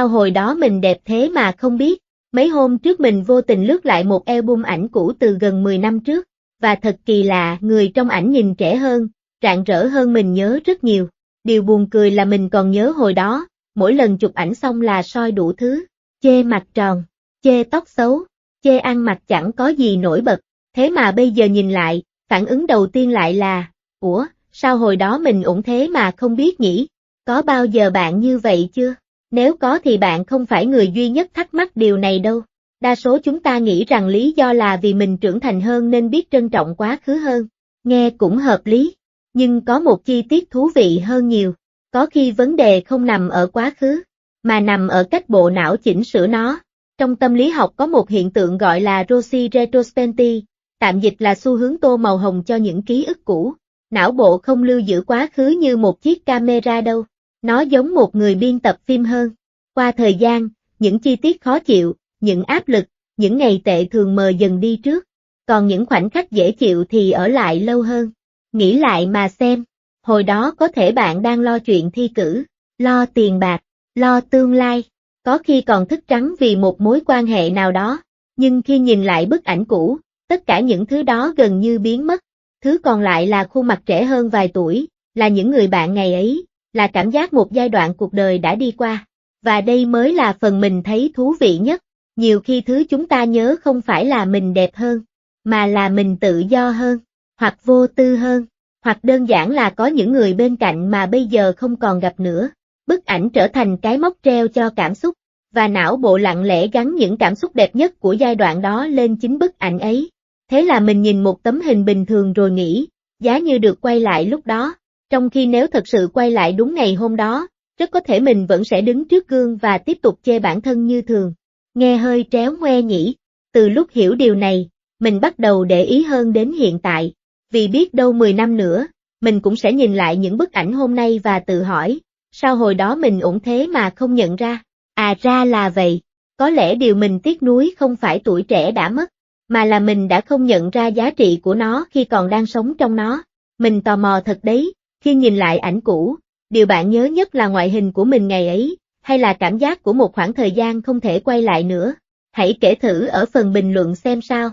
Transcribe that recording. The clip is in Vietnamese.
sao hồi đó mình đẹp thế mà không biết, mấy hôm trước mình vô tình lướt lại một album ảnh cũ từ gần 10 năm trước, và thật kỳ lạ, người trong ảnh nhìn trẻ hơn, rạng rỡ hơn mình nhớ rất nhiều. Điều buồn cười là mình còn nhớ hồi đó, mỗi lần chụp ảnh xong là soi đủ thứ, chê mặt tròn, chê tóc xấu, chê ăn mặc chẳng có gì nổi bật, thế mà bây giờ nhìn lại, phản ứng đầu tiên lại là, ủa, sao hồi đó mình ổn thế mà không biết nhỉ? Có bao giờ bạn như vậy chưa? Nếu có thì bạn không phải người duy nhất thắc mắc điều này đâu. Đa số chúng ta nghĩ rằng lý do là vì mình trưởng thành hơn nên biết trân trọng quá khứ hơn. Nghe cũng hợp lý. Nhưng có một chi tiết thú vị hơn nhiều. Có khi vấn đề không nằm ở quá khứ, mà nằm ở cách bộ não chỉnh sửa nó. Trong tâm lý học có một hiện tượng gọi là Rossi retrospective, tạm dịch là xu hướng tô màu hồng cho những ký ức cũ. Não bộ không lưu giữ quá khứ như một chiếc camera đâu. Nó giống một người biên tập phim hơn. Qua thời gian, những chi tiết khó chịu, những áp lực, những ngày tệ thường mờ dần đi trước. Còn những khoảnh khắc dễ chịu thì ở lại lâu hơn. Nghĩ lại mà xem, hồi đó có thể bạn đang lo chuyện thi cử, lo tiền bạc, lo tương lai, có khi còn thức trắng vì một mối quan hệ nào đó. Nhưng khi nhìn lại bức ảnh cũ, tất cả những thứ đó gần như biến mất. Thứ còn lại là khuôn mặt trẻ hơn vài tuổi, là những người bạn ngày ấy, là cảm giác một giai đoạn cuộc đời đã đi qua. Và đây mới là phần mình thấy thú vị nhất. Nhiều khi thứ chúng ta nhớ không phải là mình đẹp hơn, mà là mình tự do hơn, hoặc vô tư hơn, hoặc đơn giản là có những người bên cạnh mà bây giờ không còn gặp nữa. Bức ảnh trở thành cái móc treo cho cảm xúc, và não bộ lặng lẽ gắn những cảm xúc đẹp nhất của giai đoạn đó lên chính bức ảnh ấy. Thế là mình nhìn một tấm hình bình thường rồi nghĩ, giá như được quay lại lúc đó, trong khi nếu thật sự quay lại đúng ngày hôm đó, rất có thể mình vẫn sẽ đứng trước gương và tiếp tục chê bản thân như thường. Nghe hơi tréo ngoe nhỉ. Từ lúc hiểu điều này, mình bắt đầu để ý hơn đến hiện tại, vì biết đâu 10 năm nữa, mình cũng sẽ nhìn lại những bức ảnh hôm nay và tự hỏi, sao hồi đó mình ổn thế mà không nhận ra? À ra là vậy, có lẽ điều mình tiếc nuối không phải tuổi trẻ đã mất, mà là mình đã không nhận ra giá trị của nó khi còn đang sống trong nó. Mình tò mò thật đấy, khi nhìn lại ảnh cũ, điều bạn nhớ nhất là ngoại hình của mình ngày ấy, hay là cảm giác của một khoảng thời gian không thể quay lại nữa? Hãy kể thử ở phần bình luận xem sao.